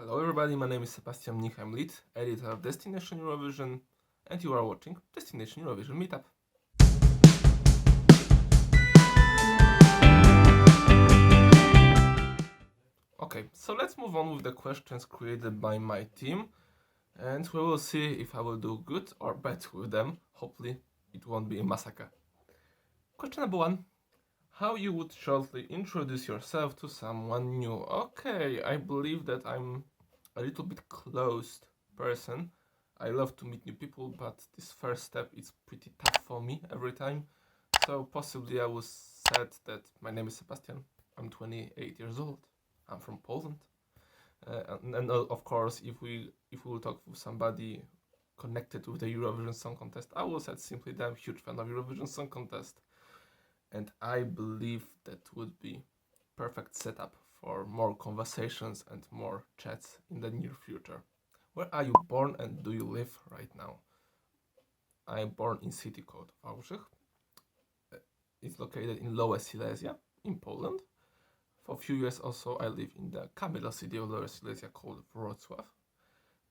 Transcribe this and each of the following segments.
Hello everybody, my name is Sebastian Mnich, I'm lead editor of Destination Eurovision, and you are watching Destination Eurovision Meetup. Okay, so let's move on with the questions created by my team, and we will see if I will do good or bad with them. Hopefully it won't be a massacre. Question number 1. How you would shortly introduce yourself to someone new? Okay, I believe that I'm a little bit closed person. I love to meet new people, but this first step is pretty tough for me every time. So possibly I will say that my name is Sebastian. I'm 28 years old. I'm from Poland. And of course, if we will talk with somebody connected with the Eurovision Song Contest, I will say simply that I'm a huge fan of Eurovision Song Contest. And I believe that would be perfect setup for more conversations and more chats in the near future. Where are you born and do you live right now? I am born in city called Wałbrzych. It's located in Lower Silesia in Poland. For a few years also I live in the capital city of Lower Silesia called Wrocław.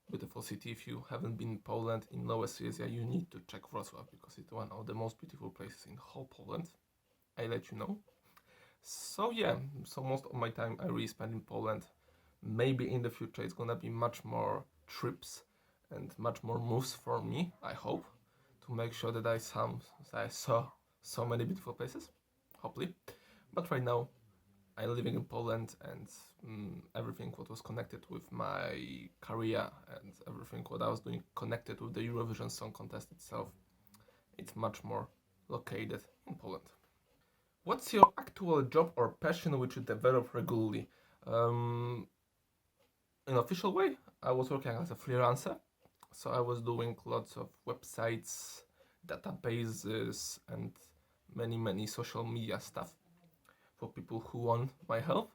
Beautiful city. If you haven't been in Poland, in Lower Silesia, you need to check Wrocław because it's one of the most beautiful places in whole Poland. I let you know. So yeah, so most of my time I really spend in Poland. Maybe in the future it's gonna be much more trips and much more moves for me, I hope, to make sure that I saw so many beautiful places, hopefully. But right now I'm living in Poland, and everything what was connected with my career and everything what I was doing connected with the Eurovision Song Contest itself, it's much more located in Poland. What's your actual job or passion which you develop regularly? In official way, I was working as a freelancer, so I was doing lots of websites, databases, and many social media stuff for people who want my help.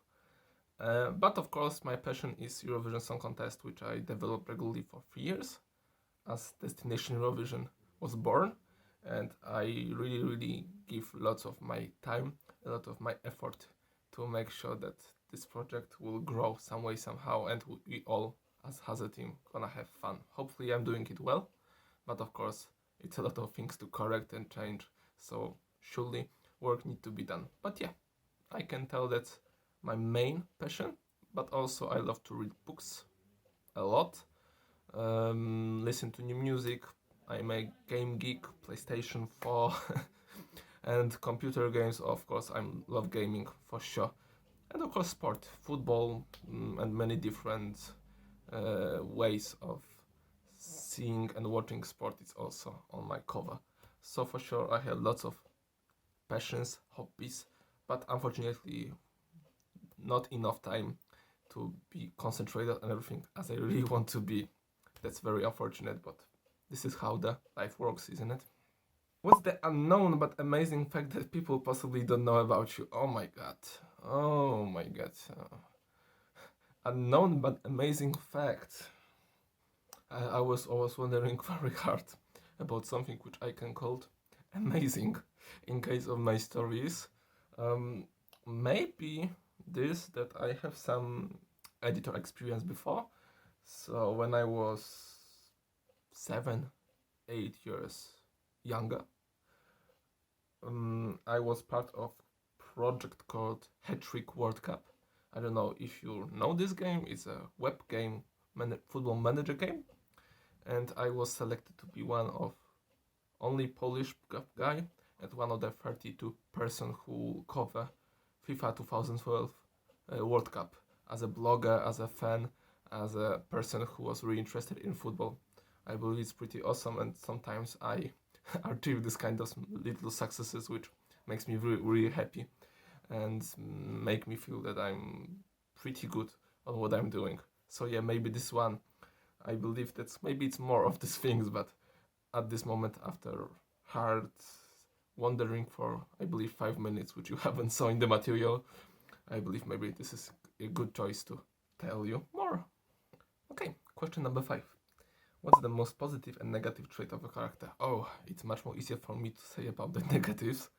But of course, my passion is Eurovision Song Contest, which I developed regularly for 3 years, as Destination Eurovision was born. And I really give lots of my time, a lot of my effort to make sure that this project will grow some way, somehow, and we all, as a team, gonna have fun. Hopefully I'm doing it well, but of course it's a lot of things to correct and change, so surely work need to be done. But yeah, I can tell that's my main passion, but also I love to read books a lot, listen to new music. I'm a game geek, PlayStation 4 and computer games, of course. I love gaming for sure. And of course sport, football, and many different ways of seeing and watching sport is also on my cover. So for sure I have lots of passions, hobbies, but unfortunately not enough time to be concentrated on everything as I really want to be. That's very unfortunate, but this is how the life works, isn't it? What's the unknown but amazing fact that people possibly don't know about you? Oh my god. Oh my god. Unknown but amazing fact. I was always wondering very hard about something which I can call amazing in case of my stories. Maybe this, that I have some editor experience before. So when I was 7, 8 years younger, I was part of project called Hat-Trick World Cup. I don't know if you know this game. It's a web game, football manager game, and I was selected to be one of only Polish guy and one of the 32 person who cover FIFA 2012 World Cup as a blogger, as a fan, as a person who was really interested in football. I believe it's pretty awesome, and sometimes I achieve this kind of little successes, which makes me really happy and make me feel that I'm pretty good on what I'm doing. So yeah, maybe this one, I believe that's maybe it's more of these things, but at this moment, after hard wandering for I believe 5 minutes, which you haven't saw in the material, I believe maybe this is a good choice to tell you more. Okay, question number 5. What's the most positive and negative trait of a character? Oh, it's much more easier for me to say about the negatives.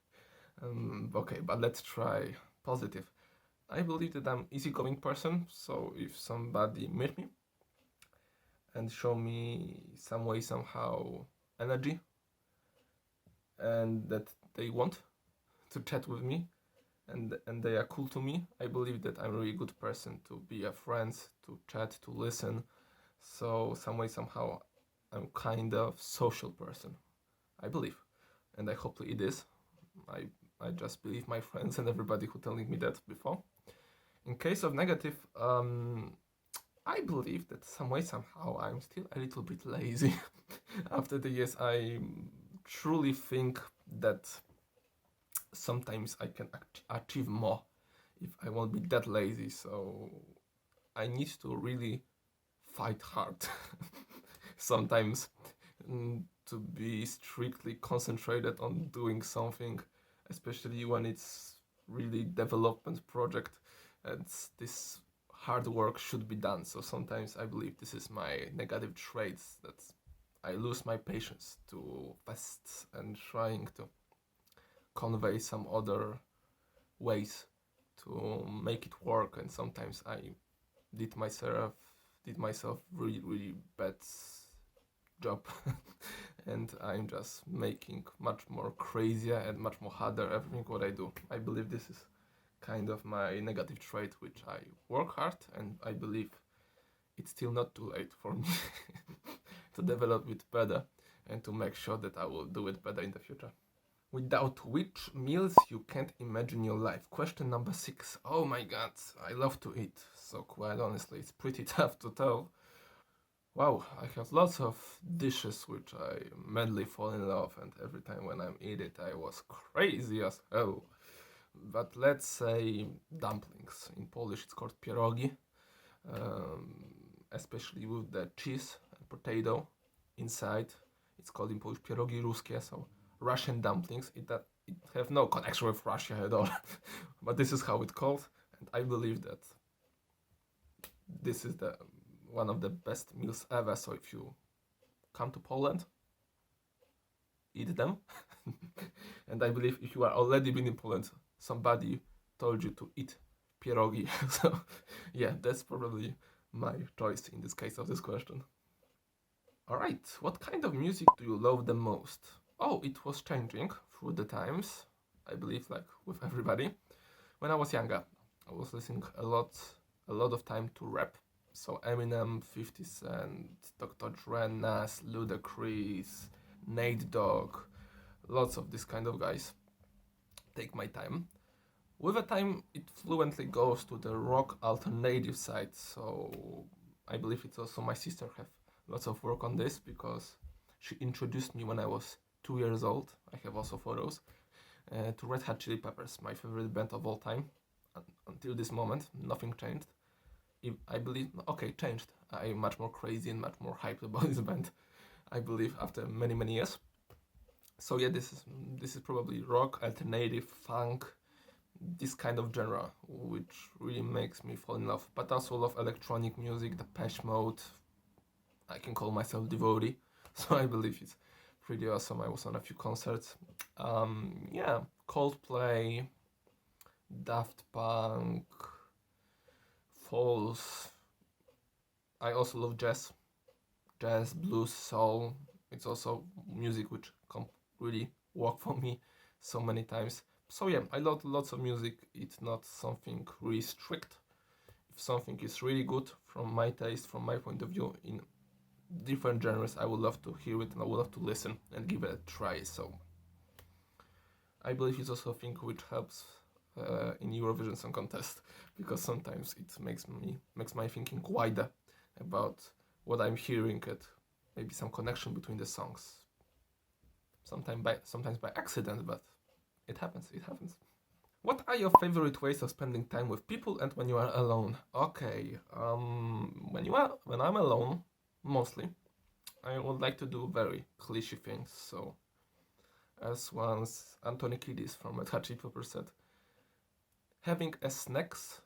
Okay, but let's try positive. I believe that I'm easygoing person, so if somebody meet me and show me some way, somehow energy, and that they want to chat with me, and they are cool to me, I believe that I'm a really good person to be a friend, to chat, to listen. So some way, somehow, I'm kind of social person, I believe, and I hope it is. I I just believe my friends and everybody who telling me that before. In case of negative, I believe that some way, somehow, I'm still a little bit lazy. After the years, I truly think that sometimes I can achieve more if I won't be that lazy. So I need to really fight hard sometimes, to be strictly concentrated on doing something, especially when it's really development project and this hard work should be done. So sometimes I believe this is my negative traits, that I lose my patience too fast and trying to convey some other ways to make it work, and sometimes I did myself really bad job and I'm just making much more crazier and much more harder everything what I do. I believe this is kind of my negative trait, which I work hard, and I believe it's still not too late for me to develop it better and to make sure that I will do it better in the future. Without which meals you can't imagine your life? Question number 6. Oh my god, I love to eat, so quite honestly, it's pretty tough to tell. Wow, I have lots of dishes which I madly fall in love, and every time when I eat it, I was crazy as hell. But let's say dumplings. In Polish, it's called pierogi, especially with the cheese and potato inside. It's called in Polish pierogi ruskie, so Russian dumplings. It have no connection with Russia at all, but this is how it's called, and I believe that this is the one of the best meals ever. So if you come to Poland, eat them. And I believe if you are already been in Poland, somebody told you to eat pierogi. So yeah, that's probably my choice in this case of this question. Alright, what kind of music do you love the most? Oh, it was changing through the times, I believe, like with everybody. When I was younger, I was listening a lot of time to rap. So Eminem, 50 Cent, Dr. Dre, Nas, Ludacris, Nate Dogg, lots of this kind of guys. Take my time. With the time, it fluently goes to the rock alternative side. So I believe it's also my sister have lots of work on this, because she introduced me when I was 2 years old. I have also photos to Red Hot Chili Peppers, my favorite band of all time. Until this moment, nothing changed. I believe, okay, changed. I'm much more crazy and much more hyped about this band, I believe, after many years. So yeah, this is probably rock, alternative, funk, this kind of genre, which really makes me fall in love. But also love electronic music, Depeche Mode. I can call myself devotee, so I believe it's pretty awesome. I was on a few concerts. Yeah, Coldplay, Daft Punk, Falls. I also love jazz, blues, soul. It's also music which really work for me so many times. So yeah, I love lots of music. It's not something really strict. If something is really good from my taste, from my point of view, in different genres, I would love to hear it and I would love to listen and give it a try. So I believe it's also a thing which helps in Eurovision Song Contest, because sometimes it makes my thinking wider about what I'm hearing and maybe some connection between the songs. Sometimes by accident, but it happens. What are your favorite ways of spending time with people and when you are alone? Okay, when I'm alone, mostly, I would like to do very cliche things. So, as once Anthony Kiedis from Red Hot Chili Peppers said, having a snacks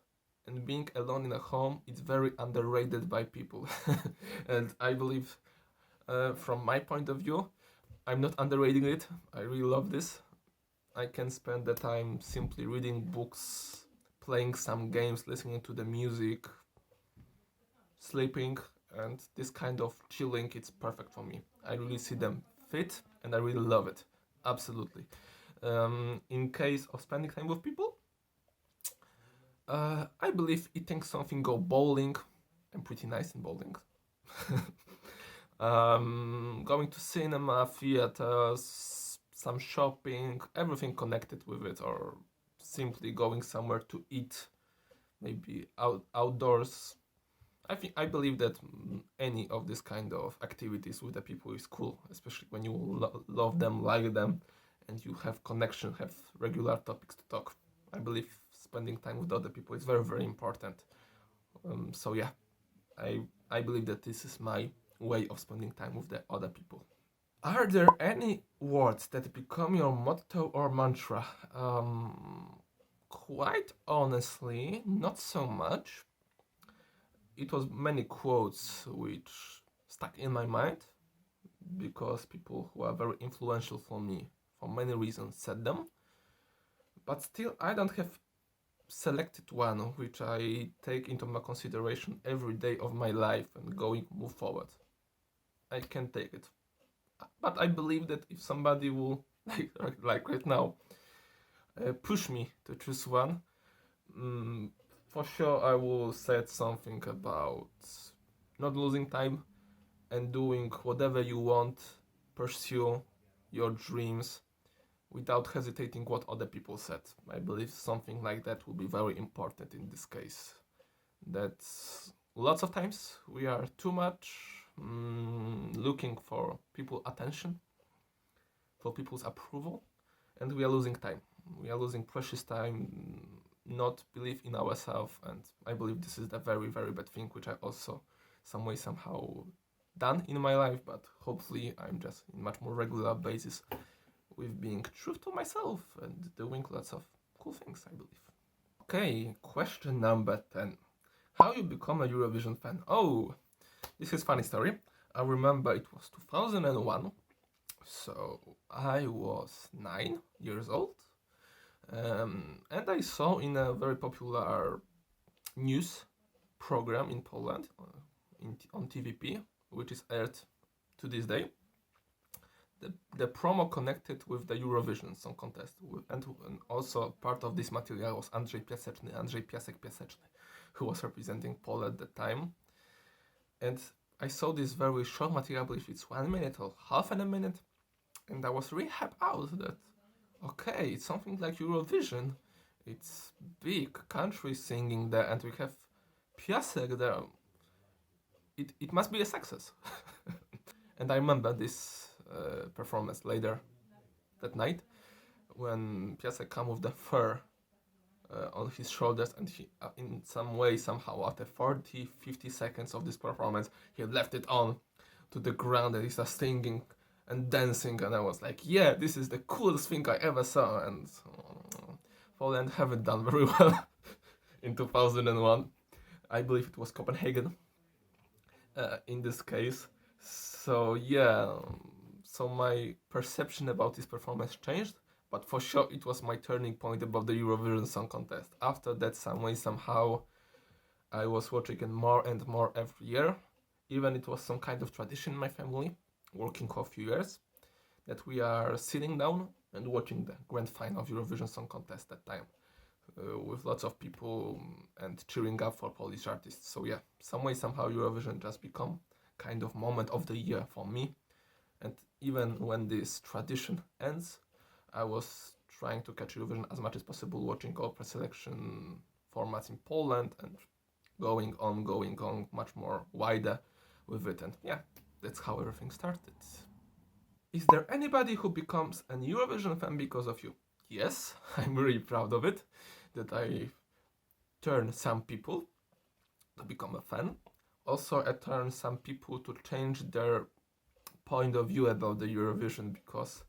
and being alone in a home is very underrated by people. And I believe, from my point of view, I'm not underrating it. I really love this. I can spend the time simply reading books, playing some games, listening to the music, sleeping, and this kind of chilling, it's perfect for me. I really see them fit and I really love it. Absolutely. In case of spending time with people, I believe eating something, go bowling. I'm pretty nice in bowling. Going to cinema, theaters, some shopping, everything connected with it, or simply going somewhere to eat, maybe outdoors. I believe that any of this kind of activities with the people is cool, especially when you love them, like them, and you have connection, have regular topics to talk. I believe spending time with other people is very, very important. So yeah, I believe that this is my way of spending time with the other people. Are there any words that become your motto or mantra? Quite honestly, not so much. It was many quotes which stuck in my mind because people who are very influential for me for many reasons said them. But still, I don't have selected one which I take into my consideration every day of my life and move forward. I can take it. But I believe that if somebody will, like right now, push me to choose one, for sure I will say something about not losing time and doing whatever you want, pursue your dreams without hesitating what other people said. I believe something like that will be very important in this case. That lots of times we are too much looking for people's attention, for people's approval, and we are losing time. We are losing precious time, not believe in ourselves, and I believe this is the very, very bad thing, which I also some way somehow done in my life, but hopefully I'm just in much more regular basis with being true to myself and doing lots of cool things, I believe. Okay, question number 10. How you become a Eurovision fan? Oh, this is funny story. I remember it was 2001, so I was 9 years old, and I saw in a very popular news program in Poland, on TVP, which is aired to this day, the promo connected with the Eurovision Song Contest, and also part of this material was Andrzej Piasek-Piaseczny, who was representing Poland at the time. And I saw this very short material, I believe it's 1 minute or half a minute, and I was really happy out that, okay, it's something like Eurovision. It's big country singing there, and we have Piasek there. It must be a success. And I remember this performance later that night when Piasek came with the fur on his shoulders, and he in some way somehow after 40-50 seconds of this performance he left it on to the ground and he started singing and dancing, and I was like, yeah, this is the coolest thing I ever saw. And Poland haven't done very well in 2001. I believe it was Copenhagen in this case. So yeah, so my perception about this performance changed, but for sure it was my turning point about the Eurovision Song Contest. After that, somehow I was watching it more and more every year. Even it was some kind of tradition in my family, working for a few years, that we are sitting down and watching the grand final of Eurovision Song Contest that time, with lots of people and cheering up for Polish artists. So yeah, somehow Eurovision just become kind of moment of the year for me. And even when this tradition ends, I was trying to catch Eurovision as much as possible, watching all preselection formats in Poland and going on much more wider with it. And yeah, that's how everything started. Is there anybody who becomes an Eurovision fan because of you? Yes, I'm really proud of it, that I turn some people to become a fan. Also, I turn some people to change their point of view about the Eurovision, because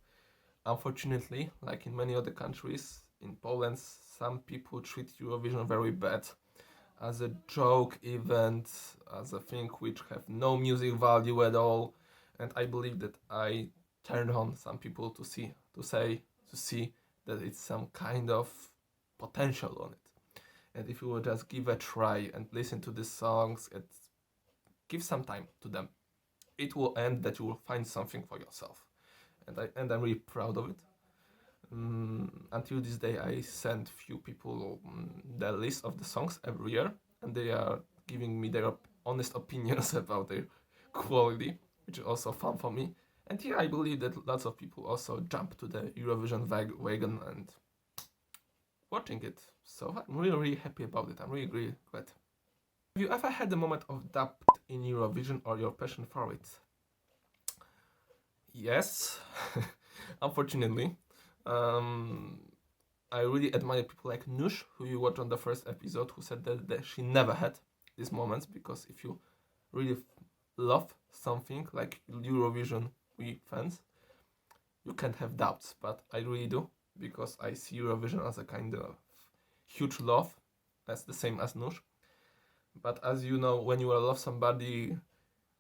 unfortunately, like in many other countries, in Poland, some people treat Eurovision very bad, as a joke event, as a thing which have no music value at all. And I believe that I turned on some people to see that it's some kind of potential on it. And if you will just give a try and listen to the songs and give some time to them, it will end that you will find something for yourself. And I'm really proud of it. Until this day, I send few people the list of the songs every year, and they are giving me their honest opinions about their quality, which is also fun for me. And yeah, I believe that lots of people also jump to the Eurovision wagon and watching it. So I'm really, really happy about it. I'm really, really glad. Have you ever had a moment of doubt in Eurovision or your passion for it? Yes, unfortunately. I really admire people like Nush, who you watched on the first episode, who said that she never had these moments, because if you really love something like Eurovision, we fans, you can't have doubts. But I really do, because I see Eurovision as a kind of huge love, as the same as Nush. But as you know, when you love somebody,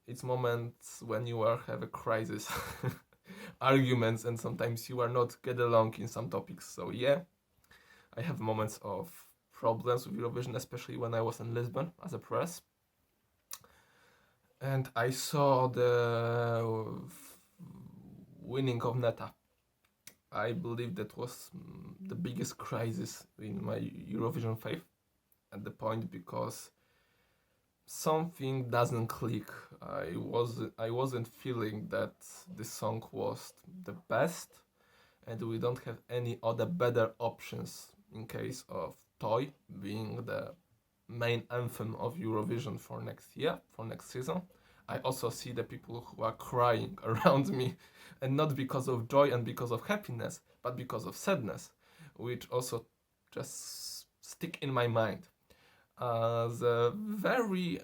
it's moments when you have a crisis, arguments, and sometimes you are not get along in some topics. So yeah, I have moments of problems with Eurovision, especially when I was in Lisbon as a press. And I saw the winning of Neta. I believe that was the biggest crisis in my Eurovision faith at the point, because something doesn't click. I wasn't feeling that the song was the best, and we don't have any other better options in case of Toy being the main anthem of Eurovision for next year, for next season. I also see the people who are crying around me, and not because of joy and because of happiness, but because of sadness, which also just stick in my mind as a very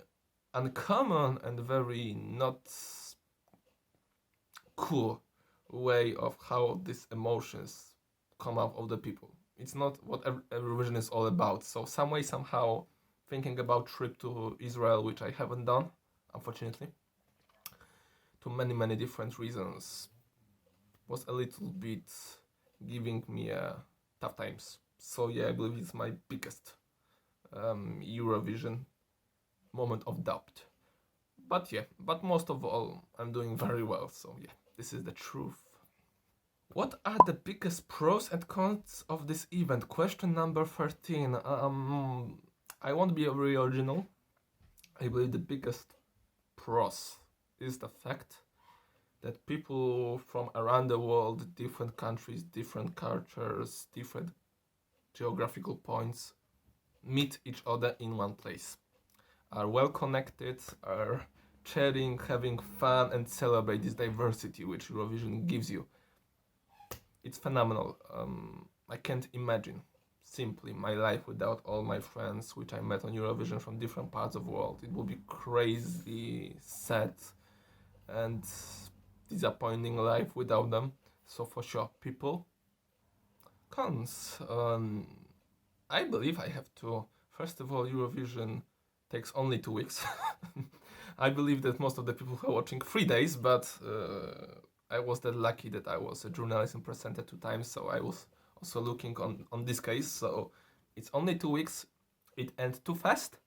uncommon and very not cool way of how these emotions come out of the people. It's not what Eurovision is all about. So some way, somehow, thinking about trip to Israel, which I haven't done, unfortunately, to many different reasons, was a little bit giving me tough times. So yeah, I believe it's my biggest Eurovision moment of doubt. But yeah, but most of all, I'm doing very well. So yeah, this is the truth. What are the biggest pros and cons of this event? Question number 13. I won't be very original. I believe the biggest pros is the fact that people from around the world, different countries, different cultures, different geographical points, meet each other in one place, are well connected, are chatting, having fun, and celebrate this diversity which Eurovision gives you. It's phenomenal. I can't imagine simply my life without all my friends which I met on Eurovision from different parts of the world. It would be crazy, sad, and disappointing life without them. So for sure, people. Cons. I believe I have to. First of all, Eurovision takes only 2 weeks. I believe that most of the people are watching 3 days, but I was that lucky that I was a journalist and presenter 2 times, so I was also looking on this case. So it's only 2 weeks. It ends too fast,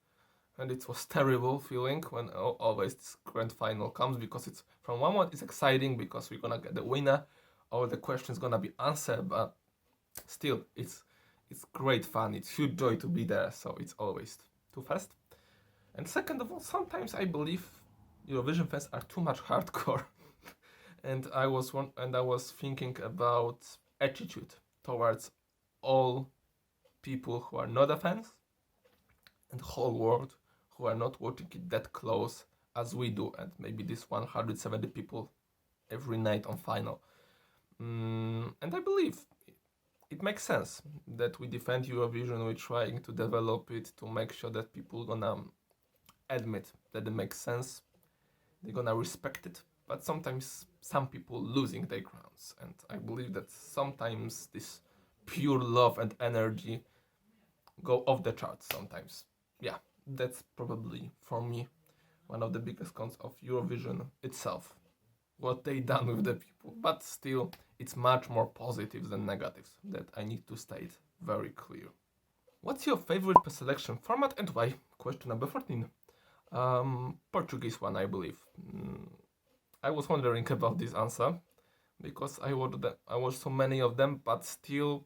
and it was terrible feeling when always this grand final comes, because it's from one month it's exciting because we're gonna get the winner, all the questions gonna be answered, but still it's great fun. It's huge joy to be there. So it's always too fast. And second of all, sometimes I believe Eurovision fans are too much hardcore. and I was thinking about attitude towards all people who are not fans, and whole world who are not watching it that close as we do, and maybe this 170 people every night on final. And I believe it makes sense that we defend Eurovision. We're trying to develop it to make sure that people gonna admit that it makes sense. They're gonna respect it. But sometimes some people losing their grounds, and I believe that sometimes this pure love and energy go off the charts sometimes. Yeah, that's probably for me one of the biggest cons of Eurovision itself, what they done with the people. But still, it's much more positives than negatives, that I need to state very clear. What's your favorite preselection format and why? Question number 14. Portuguese one, I believe. I was wondering about this answer because I watched so many of them, but still,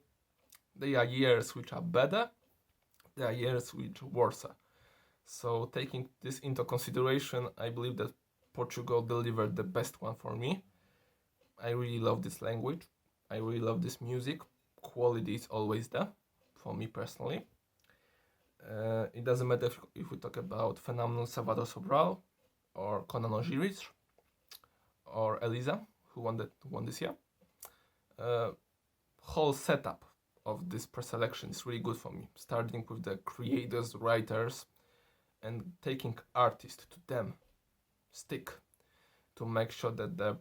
there are years which are better, there are years which are worse. So taking this into consideration, I believe that Portugal delivered the best one for me. I really love this language. I really love this music. Quality is always there for me personally. It doesn't matter if we talk about phenomenal Salvador Sobral or Conan Osiris or Elisa, who won this year. Whole setup of this preselection is really good for me. Starting with the creators, writers, and taking artists to them stick to make sure that the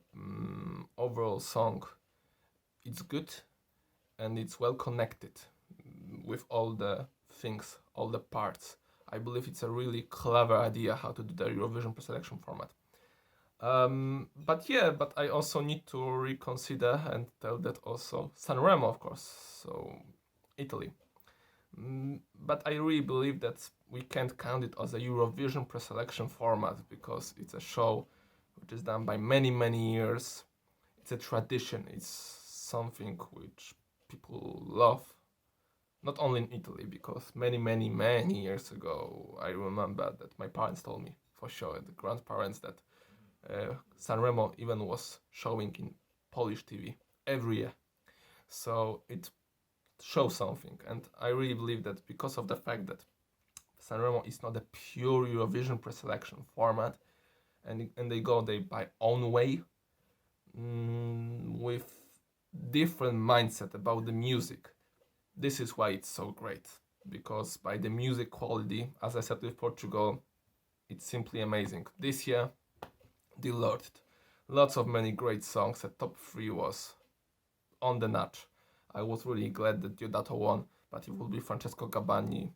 overall song is good and it's well connected with all the things, all the parts. I believe it's a really clever idea how to do the Eurovision preselection format. But I also need to reconsider and tell that also Sanremo, of course, so Italy. But I really believe that we can't count it as a Eurovision preselection format because it's a show which is done by many years. It's a tradition. It's something which people love. Not only in Italy, because many years ago, I remember that my parents told me for sure, the grandparents, that Sanremo even was showing in Polish TV every year. So it shows something, and I really believe that because of the fact that Sanremo is not a pure Eurovision preselection format, and they go by own way, with different mindset about the music. This is why it's so great, because by the music quality, as I said with Portugal, it's simply amazing. This year, dear Lord, lots of many great songs. The top 3 was on the notch. I was really glad that Diodato won, but it will be Francesco Gabbani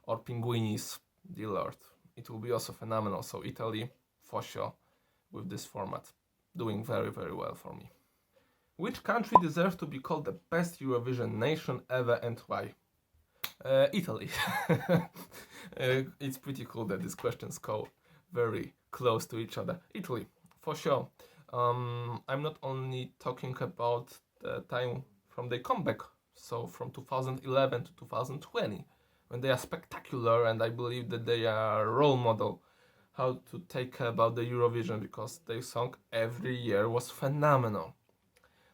or Pinguinis, dear Lord. It will be also phenomenal. So Italy, for sure, with this format, doing very well for me. Which country deserves to be called the best Eurovision nation ever and why? Italy. It's pretty cool that these questions go very close to each other. Italy, for sure. I'm not only talking about the time from their comeback, so from 2011 to 2020, when they are spectacular, and I believe that they are a role model how to take care about the Eurovision, because their song every year was phenomenal.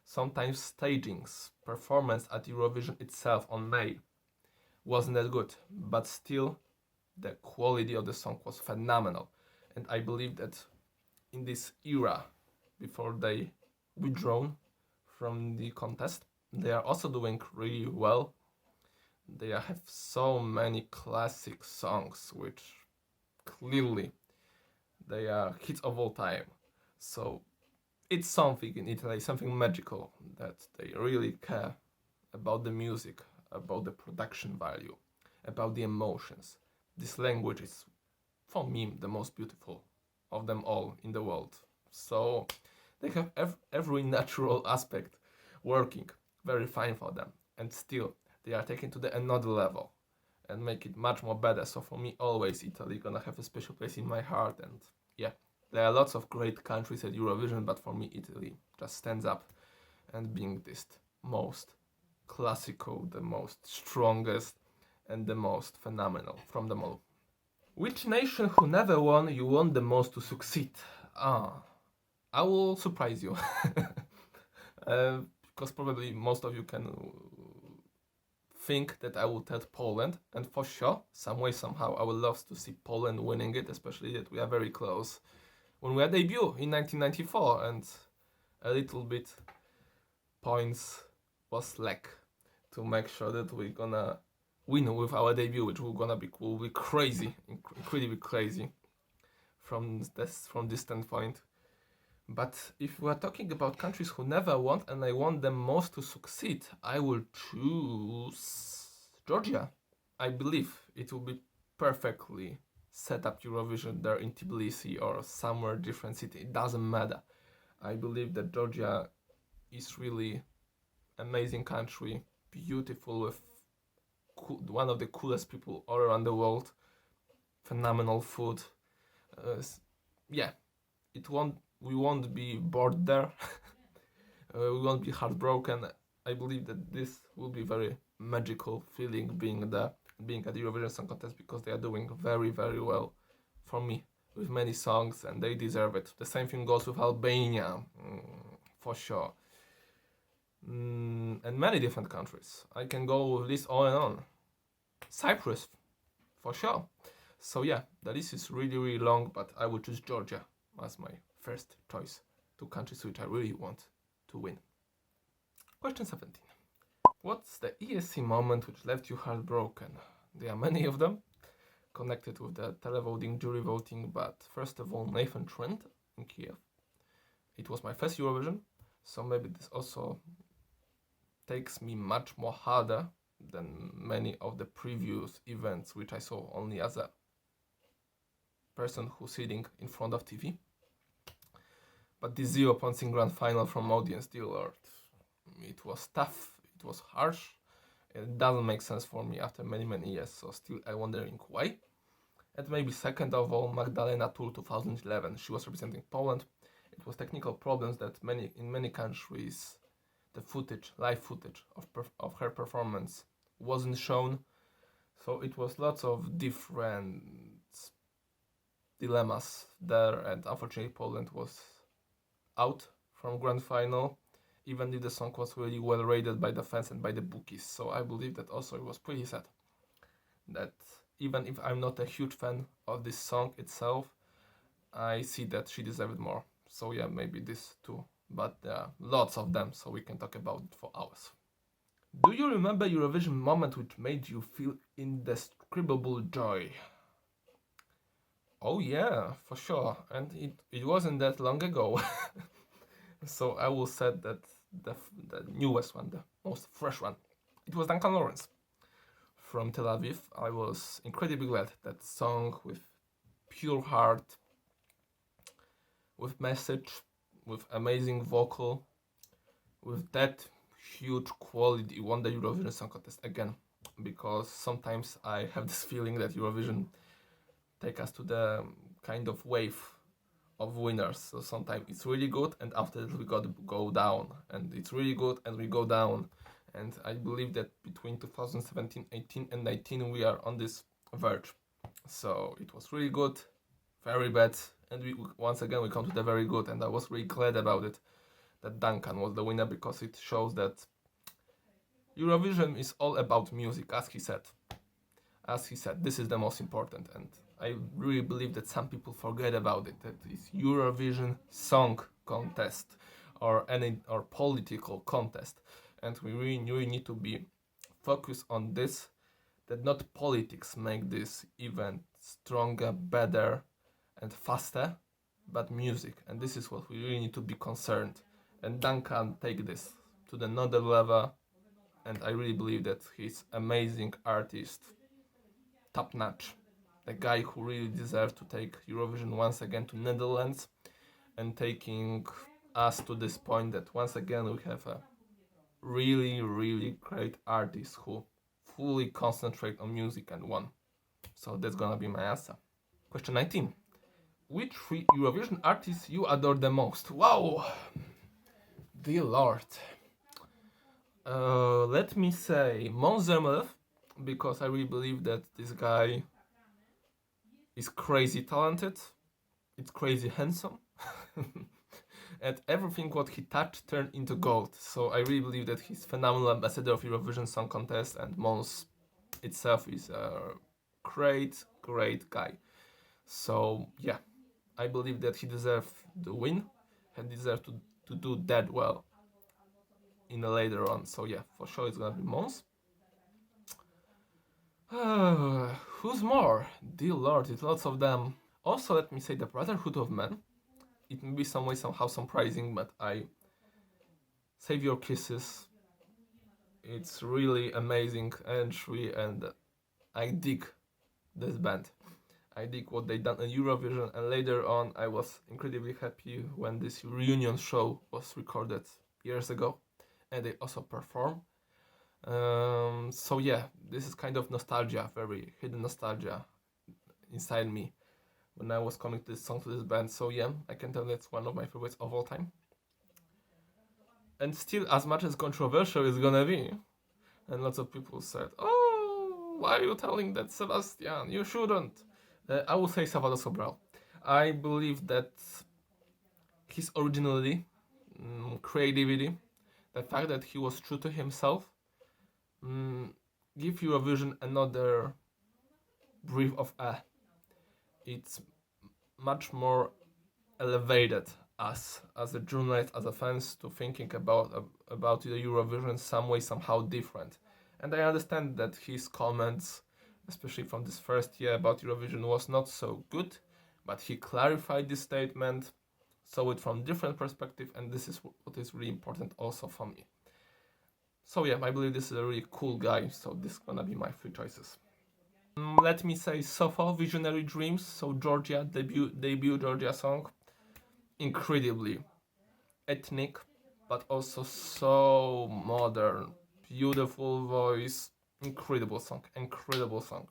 Sometimes stagings, performance at Eurovision itself on May wasn't that good, but still the quality of the song was phenomenal. And I believe that in this era, before they withdrawn from the contest, they are also doing really well. They have so many classic songs which clearly they are hits of all time. So it's something in Italy, something magical, that they really care about the music, about the production value, about the emotions. This language is, for me, the most beautiful of them all in the world. So they have every natural aspect working very fine for them, and still they are taken to the another level and make it much more better. So for me, always Italy gonna have a special place in my heart. And yeah, there are lots of great countries at Eurovision, but for me, Italy just stands up and being this most classical, the most strongest, and the most phenomenal from them all. Which nation who never won you want the most to succeed? I will surprise you. Because probably most of you can think that I will tell Poland, and for sure, some way, somehow, I would love to see Poland winning it, especially that we are very close. When we had debut in 1994, and a little bit points was lack to make sure that we're gonna win with our debut, which will be crazy, incredibly crazy from this standpoint. But if we are talking about countries who never won and I want them most to succeed, I will choose Georgia. I believe it will be perfectly set up Eurovision there in Tbilisi or somewhere different city. It doesn't matter. I believe that Georgia is really amazing country, beautiful with one of the coolest people all around the world. Phenomenal food. Yeah, we won't be bored there. We won't be heartbroken. I believe that this will be very magical feeling being at the Eurovision Song Contest, because they are doing very, very well for me with many songs, and they deserve it. The same thing goes with Albania, for sure. And many different countries. I can go with this on and on. Cyprus, for sure. So yeah, the list is really, really long, but I would choose Georgia as my first choice. 2 countries which I really want to win. Question 17. What's the ESC moment which left you heartbroken? There are many of them connected with the televoting, jury voting, but first of all, Nathan Trent in Kiev. It was my first Eurovision, so maybe this also takes me much more harder than many of the previous events which I saw only as a person who's sitting in front of TV. But the 0 points in grand final from audience, dear Lord, it was tough, it was harsh. It doesn't make sense for me after many, many years, so still I'm wondering why. And maybe second of all, Magdalena Tour 2011. She was representing Poland. It was technical problems that in many countries the live footage of her performance wasn't shown. So it was lots of different dilemmas there, and unfortunately Poland was out from grand final, even if the song was really well rated by the fans and by the bookies. So I believe that also it was pretty sad that even if I'm not a huge fan of this song itself, I see that she deserved more. So yeah, maybe this too, but there are lots of them, so we can talk about it for hours. Do you remember Eurovision moment which made you feel indescribable joy? Oh yeah, for sure, and it wasn't that long ago. So I will say that the newest one, the most fresh one, it was Duncan Lawrence from Tel Aviv. I was incredibly glad that song with pure heart, with message, with amazing vocal, with that huge quality won the Eurovision Song Contest again, because sometimes I have this feeling that Eurovision take us to the kind of wave of winners. So sometimes it's really good, and after that we got to go down, and it's really good and we go down. And I believe that between 2017, 18 and 19 we are on this verge. So it was really good, very bad, and once again we come to the very good, and I was really glad about it that Duncan was the winner, because it shows that Eurovision is all about music, as he said. This is the most important, and I really believe that some people forget about it, that it's Eurovision Song Contest or political contest, and we really need to be focused on this, that not politics make this event stronger, better and faster, but music, and this is what we really need to be concerned. And Duncan take this to the another level, and I really believe that he's amazing artist, top notch, the guy who really deserves to take Eurovision once again to Netherlands, and taking us to this point that once again we have a really, really great artist who fully concentrate on music and won. So that's gonna be my answer. Question 19. Which 3 Eurovision artists you adore the most? Wow! Dear Lord. Let me say Mons Zermelev, because I really believe that this guy is crazy talented, it's crazy handsome, and everything what he touched turned into gold. So I really believe that he's phenomenal ambassador of Eurovision Song Contest, and Mons itself is a great guy. So yeah, I believe that he deserves the win and deserves to do that well in the later on. So yeah, for sure it's gonna be Mons. Who's more? Dear Lord, it's lots of them. Also, let me say the Brotherhood of Men. It may be some way somehow surprising, but I Save Your Kisses. It's really amazing entry, and I dig this band. I dig what they done in Eurovision, and later on I was incredibly happy when this reunion show was recorded years ago, and they also perform. So yeah, this is kind of nostalgia, very hidden nostalgia inside me when I was coming to this song, to this band. So yeah, I can tell it's one of my favorites of all time. And still, as much as controversial it's gonna be, and lots of people said, "Oh, why are you telling that, Sebastian? You shouldn't." I will say Salvador Sobral. I believe that his originality, creativity, the fact that he was true to himself, give Eurovision another breath of air. It's much more elevated us as a journalist, as a fans, to thinking about the Eurovision some way, somehow different. And I understand that his comments, especially from this first year about Eurovision, was not so good, but he clarified this statement, saw it from different perspective, and this is what is really important also for me. So yeah, I believe this is a really cool guy, so this is gonna be my three choices. Let me say so far, Visionary Dreams, so Georgia, debut Georgia song, incredibly ethnic, but also so modern, beautiful voice, incredible song,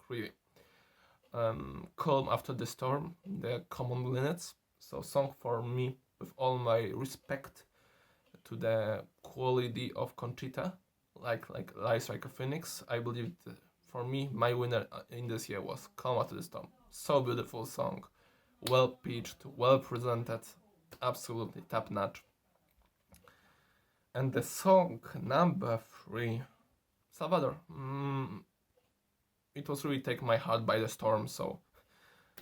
really. Calm After the Storm, the Common Linnets, so song for me, with all my respect to the quality of Conchita, like Rise Like a Phoenix. I believe for me, my winner in this year was Calm After the Storm. So beautiful song, well pitched, well presented, absolutely top notch. And the song number 3, Salvador. It was really Take My Heart by the Storm, so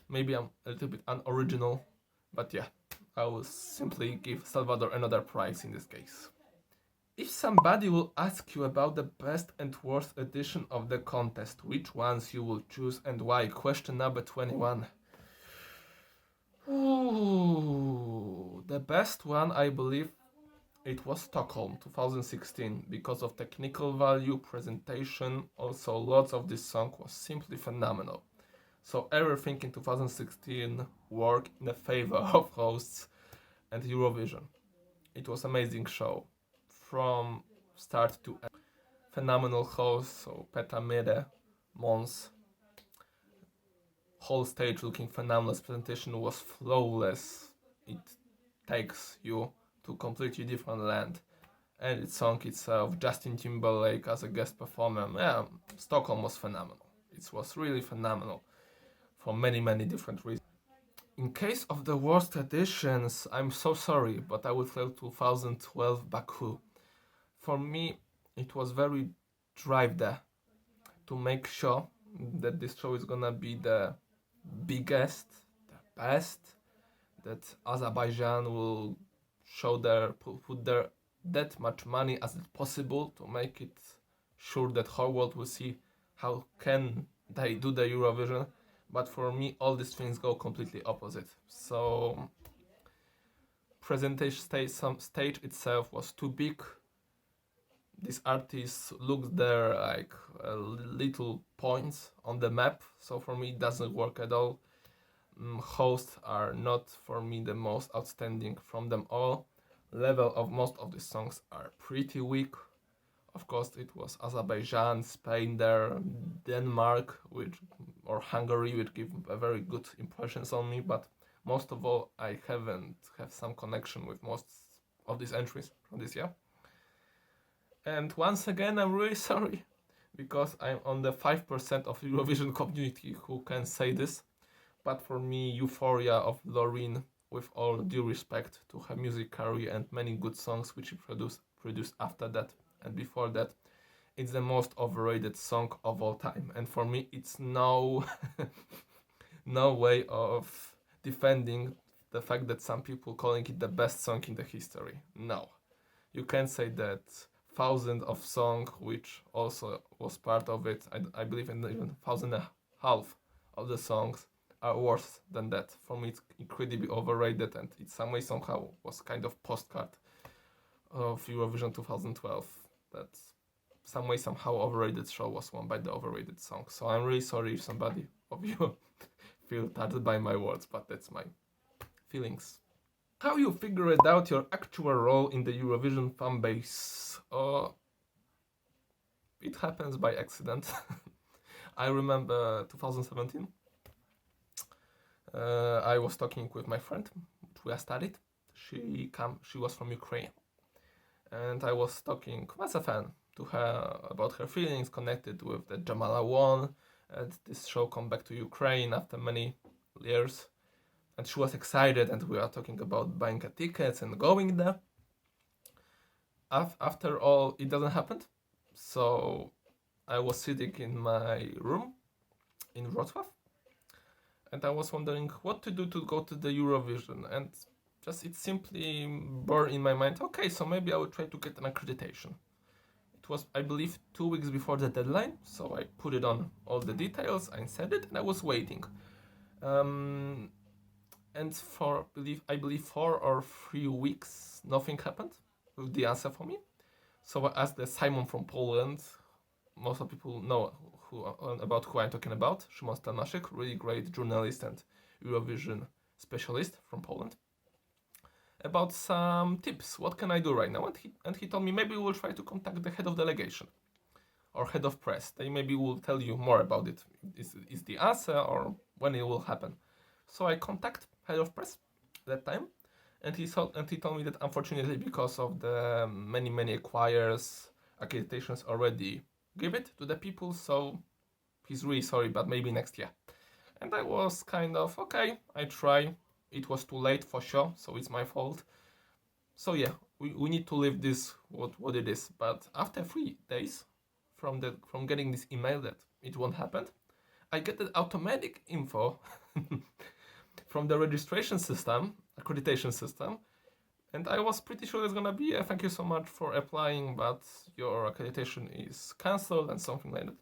maybe I'm a little bit unoriginal, but yeah, I will simply give Salvador another prize in this case. If somebody will ask you about the best and worst edition of the contest, which ones you will choose and why? Question number 21. Ooh, the best one, I believe, it was Stockholm 2016 because of technical value, presentation, also lots of this song was simply phenomenal. So everything in 2016 worked in the favor of hosts and Eurovision. It was amazing show from start to end. Phenomenal hosts, so Petra Mede, Mons, whole stage looking phenomenal. Presentation was flawless. It takes you to a completely different land. And its song itself, Justin Timberlake as a guest performer, yeah, Stockholm was phenomenal. It was really phenomenal for many different reasons. In case of the worst editions, I'm so sorry, but I would say 2012 Baku. For me, it was very drive there to make sure that this show is gonna be the biggest, the best, that Azerbaijan will show put their that much money as possible to make it sure that whole world will see how can they do the Eurovision. But for me, all these things go completely opposite. So presentation stage itself was too big. This artist looks there like little points on the map, so for me it doesn't work at all. Hosts are not for me the most outstanding from them all. Level of most of the songs are pretty weak. Of course, it was Azerbaijan, Spain there, Denmark, or Hungary, which give a very good impressions on me. But most of all, I haven't have some connection with most of these entries from this year. And once again, I'm really sorry because I'm on the 5% of Eurovision community who can say this. But for me, Euphoria of Loreen, with all due respect to her music career and many good songs which she produced after that and before that, it's the most overrated song of all time. And for me, it's no no way of defending the fact that some people calling it the best song in the history. No, you can say that thousand of song, which also was part of it. I believe in even thousand and a half of the songs are worse than that. For me, it's incredibly overrated, and in some way somehow was kind of postcard of Eurovision 2012. That some way somehow overrated show was won by the overrated song. So I'm really sorry if somebody of you feel touched by my words, but that's my feelings. How you figured out your actual role in the Eurovision fanbase? it happens by accident. I remember 2017. I was talking with my friend, which we studied. She was from Ukraine, and I was talking as a fan to her about her feelings connected with the Jamala won and this show come back to Ukraine after many years. And she was excited, and we are talking about buying a tickets and going there. After all, it doesn't happen. So I was sitting in my room in Wrocław, and I was wondering what to do to go to the Eurovision, and just it simply burned in my mind. Okay, so maybe I will try to get an accreditation. It was, I believe, 2 weeks before the deadline, so I put it on all the details. I said it, and I was waiting. And for I believe 4 or 3 weeks, nothing happened with the answer for me. So I asked the Simon from Poland. Most of people know about who I'm talking about. Szymon Stanaszek, really great journalist and Eurovision specialist from Poland. About some tips. What can I do right now? And he told me maybe we'll try to contact the head of delegation or head of press. They maybe will tell you more about it. Is the answer or when it will happen. So I contact head of press that time, and he told me that unfortunately because of the many acquires accreditations already give it to the people, so he's really sorry, but maybe next year. And I was kind of okay. I try. It was too late for sure, so it's my fault. So yeah, we need to leave this what it is. But after 3 days from getting this email that it won't happen, I get the automatic info from the registration system, accreditation system, and I was pretty sure it's gonna be thank you so much for applying, but your accreditation is cancelled and something like that.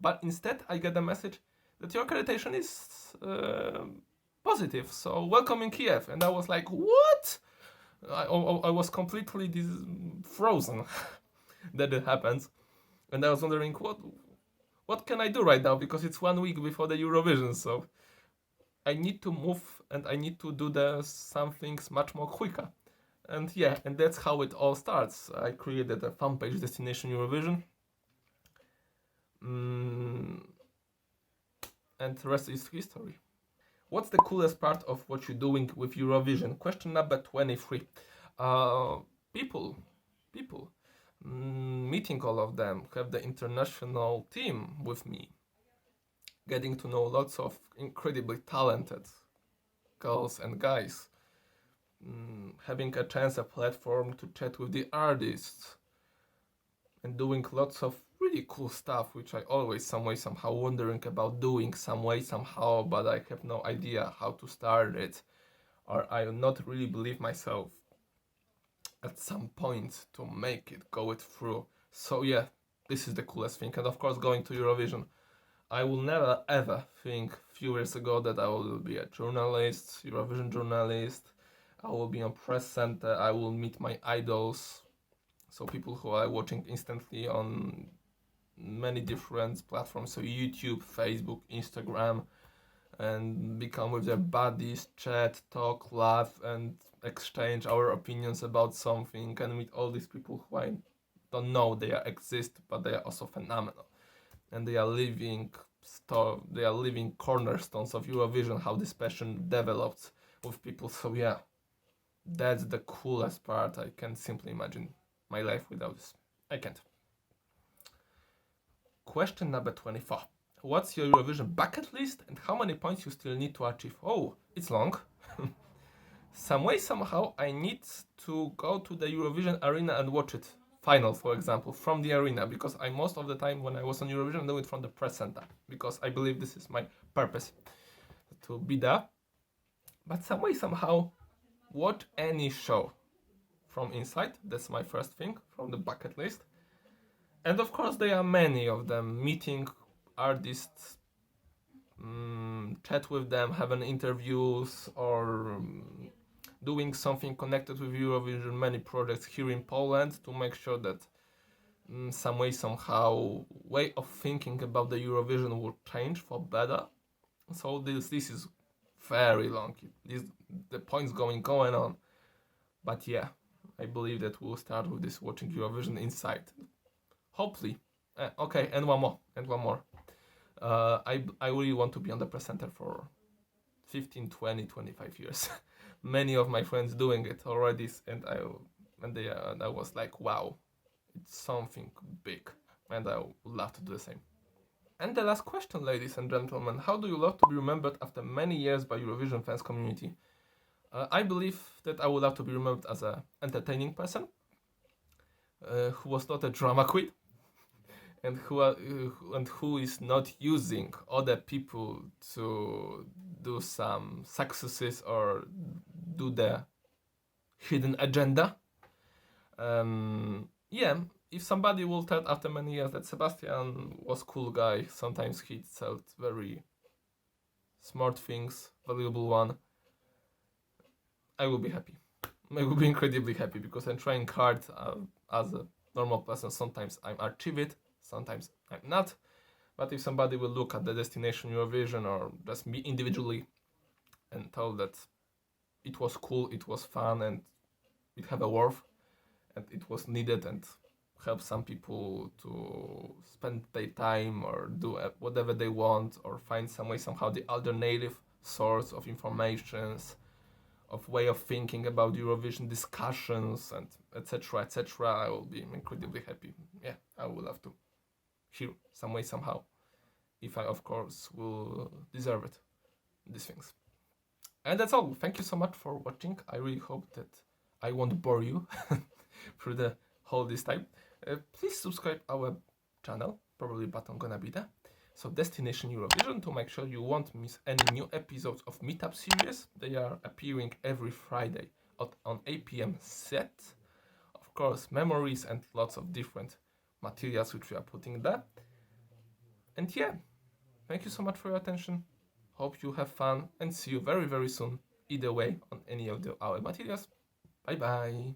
But instead, I get a message that your accreditation is positive, so welcome in Kiev. And I was like, what? I was completely frozen that it happens, and I was wondering what can I do right now, because it's 1 week before the Eurovision, so I need to move and I need to do some things much more quicker. And yeah, and that's how it all starts. I created a fan page, Destination Eurovision. And the rest is history. What's the coolest part of what you're doing with Eurovision? Question number 23. People. Meeting all of them, have the international team with me. Getting to know lots of incredibly talented girls and guys. Having a chance, a platform to chat with the artists. And doing lots of really cool stuff, which I always somehow wondering about doing somehow, but I have no idea how to start it, or I not really believe myself at some point to make it, go it through. So yeah, this is the coolest thing. And of course, going to Eurovision, I will never ever think a few years ago that I will be a journalist, Eurovision journalist. I will be on press center. I will meet my idols. So people who are watching instantly on many different platforms, so YouTube, Facebook, Instagram, and become with their buddies, chat, talk, laugh, and exchange our opinions about something, and meet all these people who I don't know they exist, but they are also phenomenal, and they are living cornerstones of Eurovision. How this passion develops with people. So yeah, that's the coolest part. I can't simply imagine my life without this. I can't. Question number 24. What's your Eurovision bucket list and how many points you still need to achieve? Oh, it's long. Some way, somehow, I need to go to the Eurovision arena and watch it. Final, for example, from the arena, because I most of the time when I was on Eurovision, I do it from the press center, because I believe this is my purpose, to be there. But some way, somehow, watch any show from inside. That's my first thing from the bucket list. And of course, there are many of them. Meeting artists, chat with them, having interviews, or doing something connected with Eurovision. Many projects here in Poland to make sure that some way, somehow, way of thinking about the Eurovision will change for better. So this is very long. The points going on. But yeah, I believe that we'll start with this watching Eurovision inside. Hopefully, Okay, and one more. I really want to be on the presenter for 15, 20, 25 years. Many of my friends doing it already, and I was like, wow, it's something big, and I would love to do the same. And the last question, ladies and gentlemen, how do you love to be remembered after many years by Eurovision fans community? I believe that I would love to be remembered as an entertaining person who was not a drama queen, and who is not using other people to do some successes or do the hidden agenda. Yeah, if somebody will tell after many years that Sebastian was cool guy, sometimes he said very smart things, valuable one, I will be happy. I will be incredibly happy because I'm trying hard as a normal person. Sometimes I achieve it, sometimes I'm not. But if somebody will look at the Destination Eurovision or just me individually and tell that it was cool, it was fun, and it had a worth, and it was needed, and help some people to spend their time or do whatever they want or find some way somehow the alternative source of informations, of way of thinking about Eurovision discussions and etc. etc. I will be incredibly happy. Yeah, I would love to hear some way somehow, if I of course will deserve it, these things. And that's all. Thank you so much for watching. I really hope that I won't bore you through the whole this time. Please subscribe our channel. Probably button gonna be there. So Destination Eurovision, to make sure you won't miss any new episodes of Meetup series. They are appearing every Friday on 8 p.m. set. Of course, memories and lots of different materials which we are putting there. And yeah, thank you so much for your attention. Hope you have fun and see you very, very soon, either way, on any of our materials. Bye bye.